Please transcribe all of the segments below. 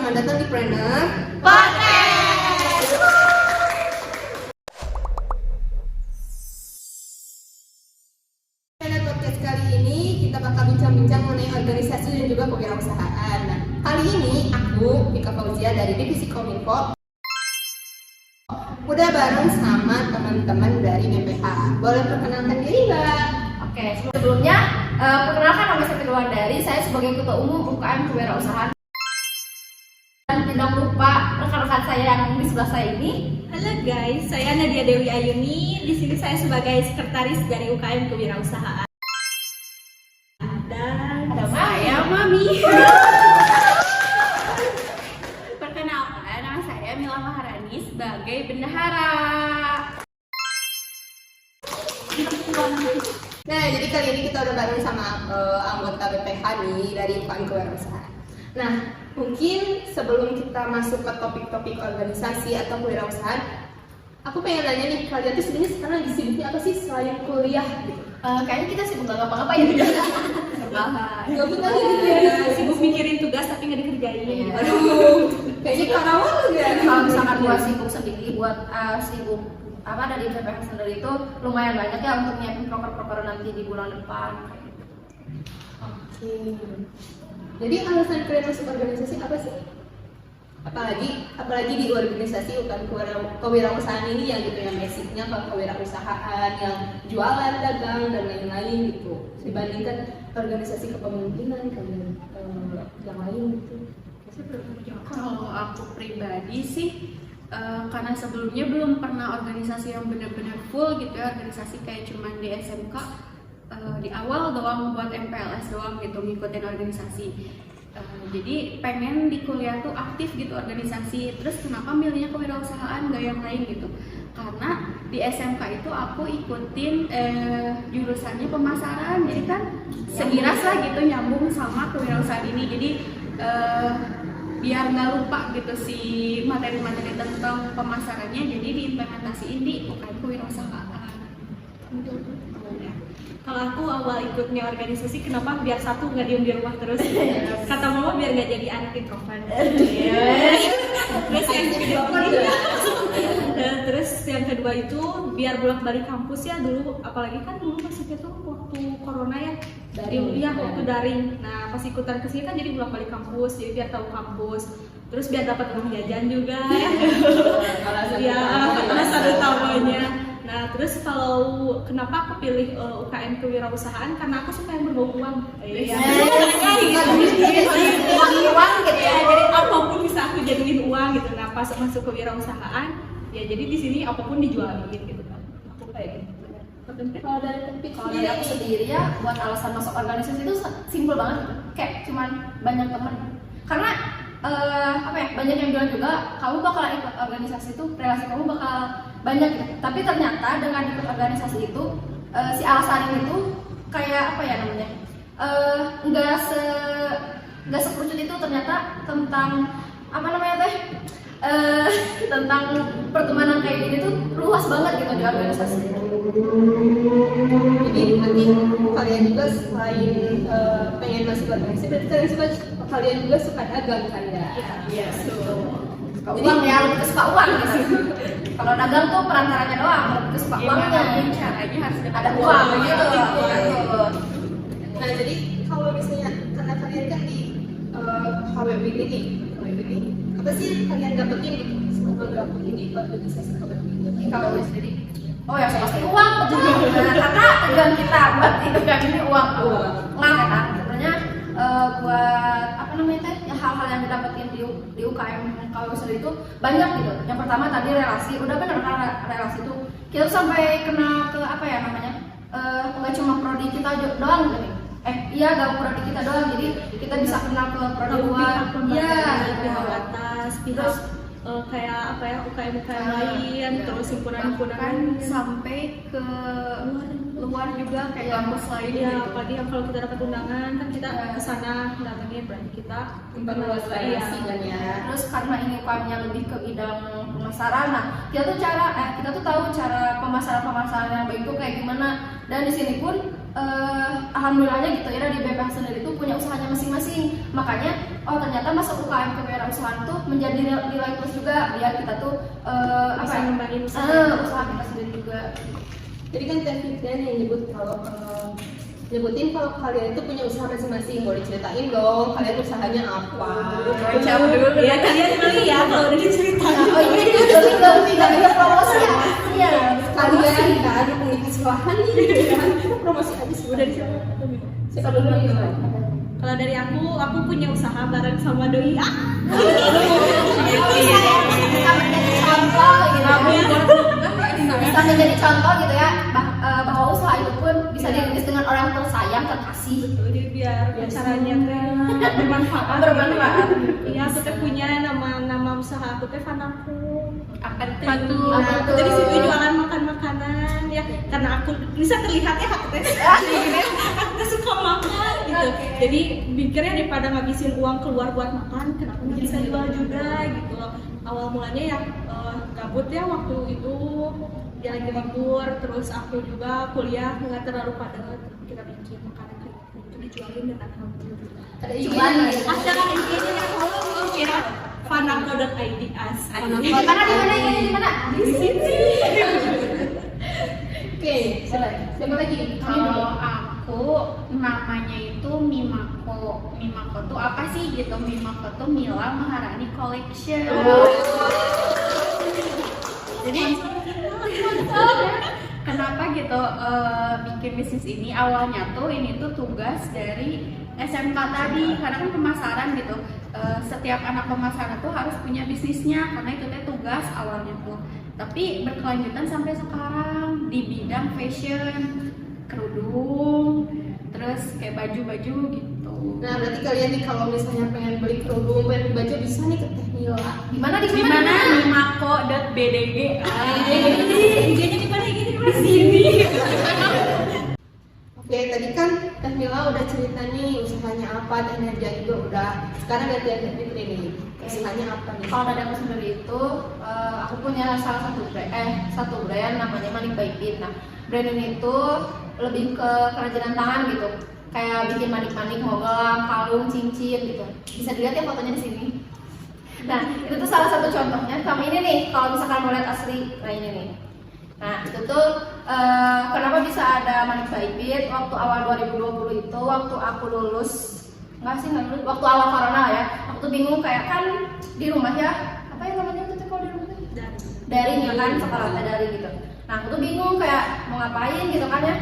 selamat datang di Planner Podcast. Planner Podcast kali ini kita bakal bincang-bincang mengenai organisasi dan juga kewirausahaan. Nah, kali ini aku, Vika Fauzia dari Divisi Kominfo, udah bareng sama teman-teman dari BPH. Boleh perkenalkan diri, Mbak? Oke, sebelumnya perkenalkan nama saya Firwan Dari. Saya sebagai Ketua Umum UKM Kewirausahaan. Dan tidak lupa rekan-rekan saya yang di sebelah saya ini. Halo guys, saya Nadia Dewi Ayuni. Di sini saya sebagai sekretaris dari UKM Kewirausahaan. Dan Ada saya, Mami. Perkenalkan, nama saya Mila Maharani sebagai bendahara. Nah, jadi kali ini kita udah bareng sama anggota BPH nih dari UKM Kewirausahaan. Nah, mungkin sebelum kita masuk ke topik-topik organisasi atau kewirausahaan, aku pengen nanya nih, kalian tuh sebenarnya sekarang lagi sibuknya apa sih selain kuliah gitu? Kayaknya kita sibuk nggak ngapa-ngapain juga. Gabut lagi gitu ya? sibuk mikirin tugas tapi nggak dikerjain. Iya. Aduh, kayaknya karawang tuh ya? Kalau misalkan buat sibuk sendiri, buat sibuk apa dari BPH sendiri itu lumayan banyak ya untuk nyiapin proker-proker nanti di bulan depan. Oke. Jadi alasan kalian masuk organisasi apa sih? Apalagi di organisasi UKM kewirausahaan ini yang gitu yang basicnya kewirausahaan yang jualan, dagang dan lain-lain gitu. Dibandingkan organisasi kepemimpinan kalian yang lain gitu. Kalau aku pribadi sih, karena sebelumnya belum pernah organisasi yang benar-benar full gitu ya, organisasi kayak cuman di SMK, di awal doang buat MPLS doang gitu, ngikutin organisasi. Jadi pengen di kuliah tuh aktif gitu organisasi. Terus kenapa milihnya kewirausahaan gak yang lain gitu? Karena di SMK itu aku ikutin jurusannya pemasaran, jadi kan sekilas lah gitu nyambung sama kewirausahaan ini. Jadi biar nggak lupa gitu si materi-materi tentang pemasarannya, jadi diimplementasiin di UKM kewirausahaan. Kalau aku awal ikutnya organisasi, kenapa biar satu nggak diem di rumah terus? Kata mama biar nggak jadi anak introvert. Terus yang kedua itu biar bolak-balik kampus ya dulu, apalagi kan dulu masih itu waktu corona ya, waktu daring. Nah pas ikutan kesini kan jadi bolak-balik kampus, jadi biar tahu kampus. Terus biar dapat uang jajan juga. Ya, alasan utamanya. Nah, terus kalau kenapa aku pilih UKM kewirausahaan, karena aku suka yang berbau uang. Iya. Uang gitu ya. Jadi apapun bisa aku jadiin uang gitu. Nah, pas masuk kewirausahaan, ya jadi di sini apapun dijualin gitu kan. Aku kayak gitu. Kalau dari topik Kalau dari aku sendiri ya, buat alasan masuk organisasi itu simpel banget gitu. Kayak cuman banyak temen. Karena banyak yang bilang juga kamu bakal ikut organisasi itu, relasi kamu bakal banyak gitu. Tapi ternyata dengan ikut organisasi itu si alasan itu kayak nggak sekerucut itu. Ternyata tentang tentang pertemanan kayak gini tuh luas banget gitu di organisasi. Jadi nanti kalian juga selain pengen masuk organisasi, berarti kalian juga suka dagang kan ya? Iya, Suka uang ya, lebih suka uang gitu. Kalau dagang tuh perantaranya doang, lebih suka uangnya. Caranya harus Ada uang gitu. Nah, jadi kalau misalnya karena kalian kan di HWBD nih, apa sih yang kalian dapetin gitu selama gabung di organisasi HWBD? Kalau gue sendiri, ya pasti uang. Nah, karena tujuan kita buat hidup yang ini uang. Nah, kan sebenarnya buat hal-hal yang didapetin di UKM kalau sendiri itu banyak gitu. Yang pertama tadi relasi, udah bener kan relasi itu kita tuh sampai kena ke nggak cuma prodi kita doang gitu. Gak prodi kita doang, jadi kita bisa kenal ke prodi luar. Pihak atas, terus kayak UKM lain, terus himpunan-himpunan sampai ke luar juga kayak kampus lain ya, gitu. apalagi yang kalau kita dapat undangan kan kita kesana datangnya berarti kita Memperluas relasi kan ya. Terus karena ini UKM-nya lebih ke bidang pemasaran, nah kita tuh tahu cara pemasaran yang baik itu kayak gimana. dan di sini pun alhamdulillahnya gitu ya dari BPH sendiri tuh punya usahanya masing-masing. Makanya ternyata masuk UKM kewirausahaan tuh menjadi nilai plus juga biar kita tuh Bisa ngembangin usaha. usaha kita sendiri juga. Jadi kan Teh Fitrian yang nyebutin kalau kalian itu punya usaha masing-masing. Boleh ceritain dong kalian usahanya apa? Jawab dulu. Ya kalian dulu ya kalau udah diceritain. Oh iya itu tinggal promosi ya. Iya. Kalian nggak ada pengisi lahan nih. Kita promosi aja sih. Udah disiapin. Siapa dulu yang Kalau dari aku punya usaha bareng sama doi. Contoh gitu. Bisa menjadi contoh gitu ya bahwa usaha itu pun bisa dirintis dengan orang tersayang, terkasih. Jadi biar acaranya teh bermanfaat. Bermanfaat. Iya, aku teh punya nama usaha aku teh Fanaku. Apa tuh? Nah, aku teh di situ jualan makanan ya, karena aku bisa terlihat ya aku teh suka makan gitu. Jadi pikirnya daripada ngabisin uang keluar buat makan, kenapa nggak bisa jual juga gitu loh. Awal mulanya ya gabut ya waktu itu dia lagi libur, terus aku juga kuliah nggak terlalu padat, kita bikin makanan kayak gitu dijualin dan alhamdulillah. ada Cuman Ada IG-nya ya, kalau kira fanako.id as. karena di mana ini di mana? Di sini. Oke, siapa lagi? Kalau aku namanya itu Mimako. Mimako tuh apa sih gitu? Mimako tuh Mila Maharani Collection. Jadi kenapa gitu bikin bisnis ini? Awalnya tuh ini tuh tugas dari SMK tadi, karena kan pemasaran gitu. Setiap anak pemasaran tuh harus punya bisnisnya, karena itu tuh tugas awalnya tuh. Tapi berkelanjutan sampai sekarang di bidang fashion, kerudung, terus kayak baju-baju gitu. Nah, berarti kalian nih kalau misalnya pengen beli kerudung, pengen beli baju bisa nih ke Teh Mila. Di mana di Di mana? Mimako.bdg. IG-nya di mana? IG-nya di mana? Sini. Oke, tadi kan Teh Mila udah cerita nih usahanya apa, Teh Nerja juga udah. Sekarang gantian Teh Fitri nih. Usahanya apa nih? Kalau dari aku sendiri itu, aku punya salah satu brand namanya Manik by Pin. Nah, brand ini tuh lebih ke kerajinan tangan gitu, kayak bikin manik-manik, mau gelang, kalung, cincin gitu. Bisa dilihat ya fotonya di sini. Nah, itu tuh salah satu contohnya. Sama ini nih, kalau misalkan mau lihat asli, nah ini nih. Nah, itu tuh kenapa bisa ada Manik by Pin? Waktu awal 2020 itu, waktu aku lulus. Nggak lulus, waktu awal corona ya, aku tuh bingung kayak kan di rumah ya, apa yang namanya tuh kalau di rumah tuh? Daring ya kan, sekolahnya daring gitu. Nah aku tuh bingung kayak mau ngapain gitu kan ya,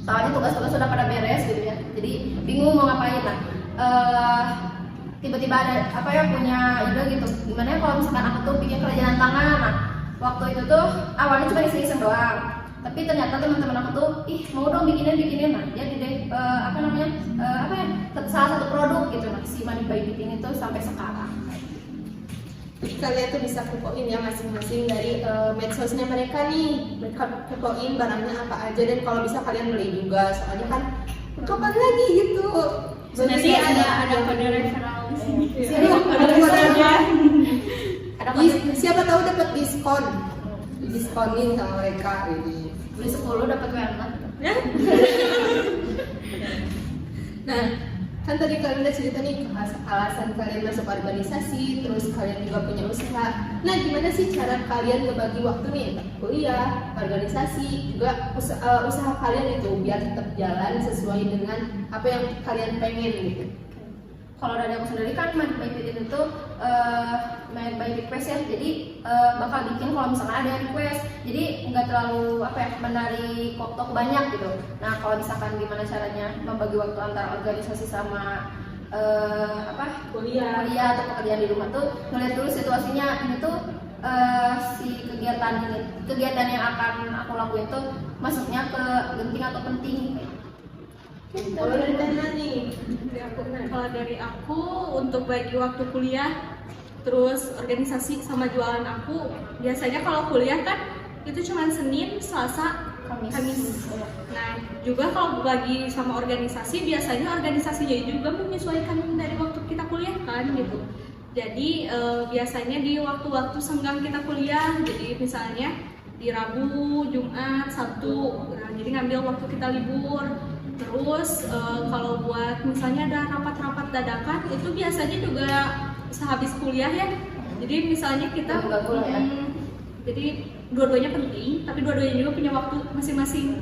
soalnya tugas-tugas sudah pada beres gitu ya, jadi bingung mau ngapain. Nah tiba-tiba ada apa ya, punya ide gitu, gimana ya kalau misalkan aku tuh bikin kerajinan tangan. Nah waktu itu tuh awalnya cuma iseng-iseng doang, tapi ternyata teman-teman aku tuh mau dong bikinin. Nah dia ide salah satu produk gitu, nah si Manik by Pin itu sampai sekarang. Jadi kalian tuh bisa kepoin ya masing-masing dari medsosnya mereka nih. Mereka kepoin barangnya apa aja, dan kalau bisa kalian beli juga. Soalnya kan kapan lagi gitu. Nanti ada kode referral di sini. Ada kodenya. Ada kode. Siapa tahu dapat diskon. Diskonin sama mereka ini. Beli 10 dapat warna. Nah, kan tadi kalian udah cerita nih alasan kalian masuk organisasi, terus kalian juga punya usaha. Nah, gimana sih cara kalian ngebagi waktu nih, kuliah, organisasi, juga usaha kalian itu biar tetap jalan sesuai dengan apa yang kalian pengen gitu? Kalau dari aku sendiri kan Manik by Pin itu main by request ya, jadi bakal bikin kalau misalkan ada yang request, jadi nggak terlalu menarik kok banyak gitu. Nah kalau misalkan gimana caranya membagi waktu antara organisasi sama kuliah atau pekerjaan di rumah tuh, ngeliat dulu situasinya ini tuh si kegiatan yang akan aku lakuin tuh masuknya ke genting atau penting. Kalau dari Tana nih, Kalau dari aku untuk bagi waktu kuliah, terus organisasi sama jualan aku, biasanya kalau kuliah kan itu cuma Senin, Selasa, Kamis. Nah juga kalau bagi sama organisasi, biasanya organisasinya juga menyesuaikan dari waktu kita kuliah kan gitu. Jadi biasanya di waktu-waktu senggang kita kuliah, jadi misalnya di Rabu, Jumat, Sabtu, nah, jadi jadi ngambil waktu kita libur. Terus kalau buat misalnya ada rapat-rapat dadakan itu biasanya juga sehabis kuliah ya. Jadi misalnya kita jadi dua-duanya penting, tapi dua-duanya juga punya waktu masing-masing.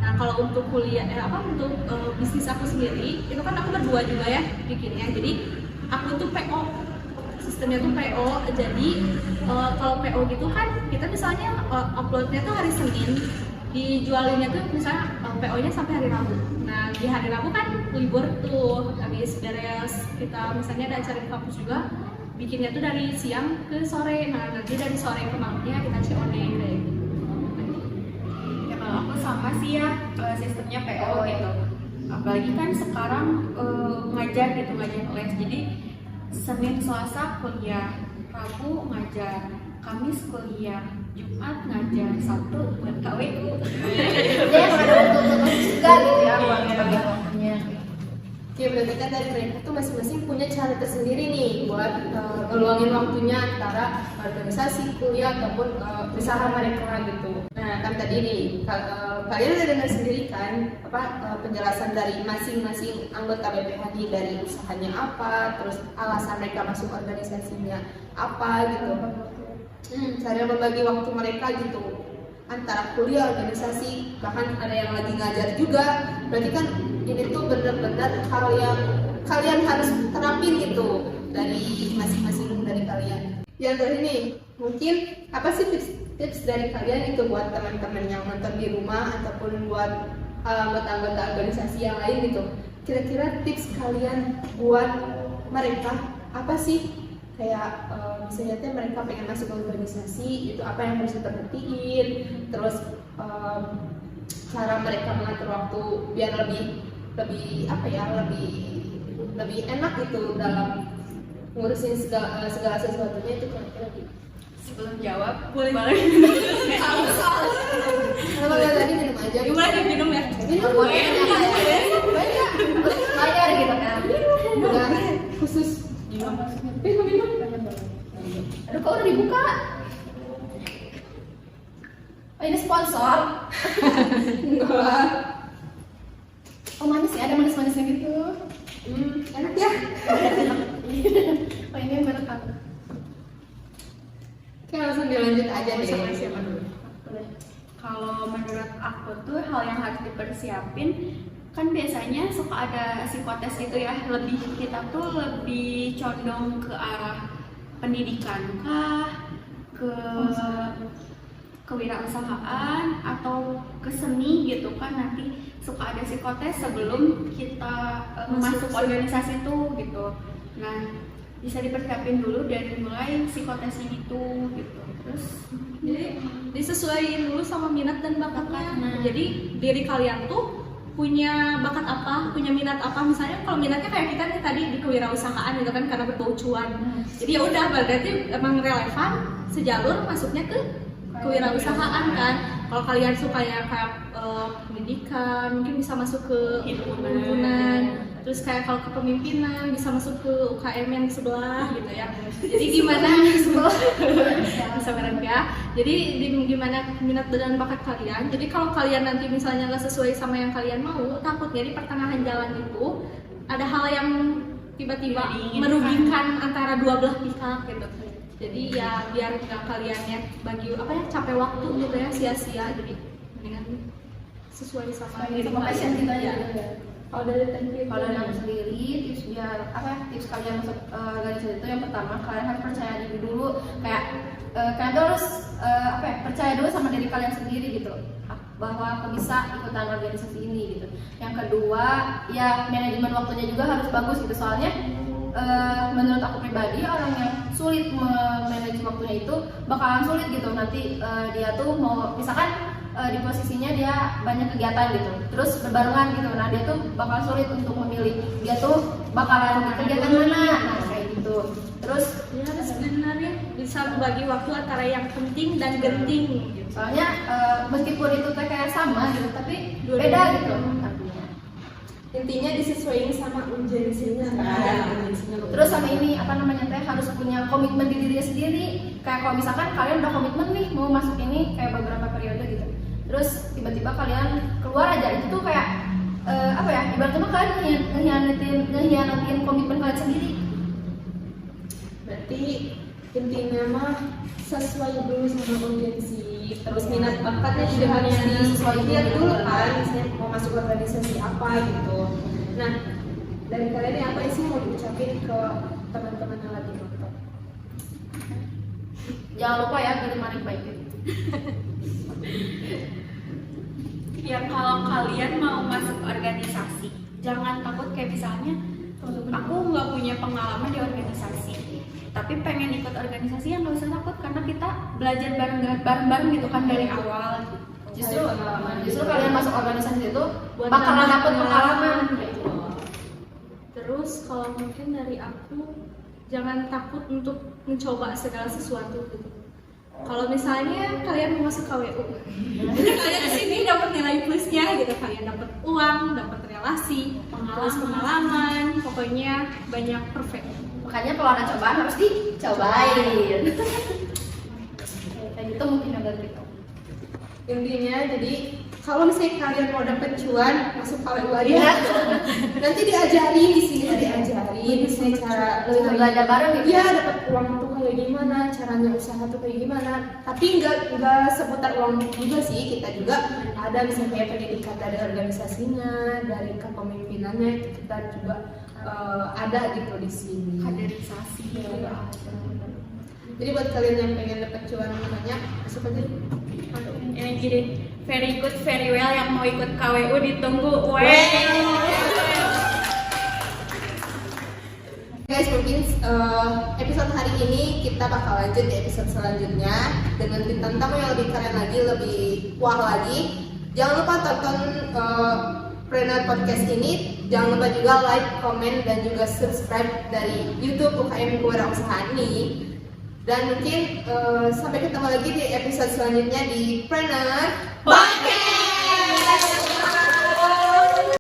Nah kalau untuk kuliah untuk bisnis aku sendiri itu kan aku berdua juga ya bikinnya. Jadi aku tuh PO, sistemnya tuh PO. Jadi kalau PO gitu kan kita misalnya uploadnya tuh hari Senin, dijualinnya tuh misalnya PO-nya sampai hari Rabu. Nah di hari Rabu kan libur tuh, habis beres kita misalnya ada acara di kampus juga, bikinnya tuh dari siang ke sore. Nah nanti dari sore ke malamnya kita COD kayak gitu. Ya kalau aku sama sih ya, sistemnya PO gitu. Apalagi kan sekarang ngajar les. Jadi Senin Selasa kuliah, Rabu ngajar, Kamis kuliah, Jumat ngajar, Sabtu buat KW-ku. Jadi emang ada waktu untuk juga gitu ya buat bagi waktunya. Ya berarti kan dari mereka tuh masing-masing punya cara tersendiri nih buat ngeluangin waktunya antara organisasi, kuliah ataupun usaha mereka gitu. Nah kan tadi nih kalian udah dengar sendiri kan penjelasan dari masing-masing anggota BPHD dari usahanya apa, terus alasan mereka masuk organisasinya apa gitu. Cara membagi waktu mereka gitu antara kuliah, organisasi, bahkan ada yang lagi ngajar juga. Berarti kan ini tuh benar-benar hal yang kalian harus terapin gitu dari masing-masing dari kalian. Yang terakhir nih, mungkin apa sih tips dari kalian itu buat teman-teman yang nonton di rumah ataupun buat anggota-anggota organisasi yang lain gitu. Kira-kira tips kalian buat mereka apa sih? Kayak misalnya mereka pengen masuk ke organisasi, itu apa yang harus diperhatiin, terus cara mereka mengatur waktu biar lebih enak gitu dalam ngurusin segala sesuatunya itu kira-kira gitu. Sebelum jawab, Boleh. Kalau tadi minum aja. Gimana minum ya? Minum Boleh. banyak. Bayar gitu kan. Udah khusus. Minum. Aduh kok udah dibuka? Oh ini sponsor? Enggak lah. Oh manis ya, ada manis-manisnya gitu. Enak ya. Oh ini merek aku. Oke, langsung dilanjut aja deh. siapa dulu? Kalau menurut aku tuh hal yang harus dipersiapin kan biasanya suka ada psikotes gitu ya, kita tuh lebih condong ke arah pendidikan kah, ke kewirausahaan atau ke seni gitu kan, nanti suka ada psikotes sebelum kita masuk organisasi itu gitu. Nah bisa dipersiapin dulu dari mulai psikotesnya itu gitu. Terus Jadi disesuaikan dulu sama minat dan bakatnya. Jadi diri kalian tuh punya bakat apa, punya minat apa. Misalnya kalau minatnya kayak kita nih tadi di kewirausahaan gitu kan, karena berbau cuan. Jadi ya udah berarti emang relevan sejalur masuknya ke kewirausahaan kan. Kalau kalian suka ya kayak pendidikan, mungkin bisa masuk ke himpunan. Terus kayak kalau kepemimpinan bisa masuk ke UKM yang sebelah gitu ya. Jadi gimana bisa bareng ya. Jadi gimana minat dan bakat kalian. Jadi kalau kalian nanti misalnya nggak sesuai sama yang kalian mau, takutnya di pertengahan jalan itu ada hal yang tiba-tiba merugikan antara dua belah pihak gitu. Jadi ya biar nggak kaliannya capek waktu gitu ya, sia-sia. Jadi mendingan sesuai sama diri passion kalian. kita aja. Ya. Kalau dari Tengki, Kalau dari aku sendiri, tips kalian masuk organisasi itu yang pertama kalian harus percaya diri dulu. Kayak kalian tuh harus percaya dulu sama diri kalian sendiri gitu, bahwa aku bisa ikutan organisasi ini gitu. Yang kedua, ya manajemen waktunya juga harus bagus gitu. Soalnya menurut aku pribadi orang yang sulit memanage waktunya itu bakalan sulit gitu. Nanti dia tuh mau misalkan di posisinya dia banyak kegiatan gitu, terus berbarengan gitu. Nah dia tuh bakal sulit untuk memilih dia tuh bakalan di kegiatan mana, nah kayak gitu. Terus Ya sebenarnya bisa membagi waktu antara yang penting dan genting gitu. soalnya meskipun itu teh kayak sama gitu, tapi beda gitu artinya. intinya disesuaikan sama urgensinya kan. Terus sama ini teh harus punya komitmen di diri sendiri. Kayak kalau misalkan kalian udah komitmen nih mau masuk ini kayak beberapa periode gitu, terus tiba-tiba kalian keluar aja, itu tuh kayak apa ya, ibaratnya mah kalian ngehianatin komitmen kalian sendiri. Berarti intinya mah sesuai dulu sama urgensi, terus minat bakatnya juga harus disesuaikan dulu kan, misalnya mau masuk organisasi apa gitu. Nah, dari kalian ini apa sih mau diucapin ke teman-teman yang lagi nonton? Jangan lupa ya pilih manik baik. Ya kalau kalian mau masuk organisasi, jangan takut kayak misalnya aku nggak punya pengalaman di organisasi, tapi pengen ikut organisasi, yang nggak usah takut karena kita belajar bareng-bareng gitu kan dari awal. Justru kalian masuk organisasi itu bakalan dapet pengalaman gitu. Terus kalau mungkin dari aku, jangan takut untuk mencoba segala sesuatu gitu. Kalau misalnya kalian mau masuk KWU, kalian di sini dapat nilai plusnya gitu, kalian dapat uang, dapat relasi, terus pengalaman, pokoknya banyak perfect. Makanya kalau ada cobaan harus dicobain. Kayak gitu mungkin yang dari itu. Intinya jadi kalau misalnya kalian mau dapet cuan, masuk KWU aja. Nanti diajarin di sini, diajarin misalnya cara belajar bareng gitu. Iya, dapat uang tuh kayak gimana, caranya usaha tuh kayak gimana. Tapi nggak seputar uang juga sih, kita juga ada misalnya kayak pendidikan dari organisasinya, dari kepemimpinannya, kita juga ada gitu di sini. Kaderisasi Iya. Jadi buat kalian yang pengen dapat cuan banyak, masuk aja. ini gini, very good, very well, yang mau ikut KWU ditunggu. Weh. Guys, mungkin episode hari ini kita bakal lanjut di episode selanjutnya dengan bintang tamu yang lebih keren lagi, lebih wah lagi. Jangan lupa tonton Planner Podcast ini. Jangan lupa juga like, comment, dan juga subscribe dari YouTube UKM Kewirausahaan ini. Dan mungkin sampai ketemu lagi di episode selanjutnya di Planner Podcast.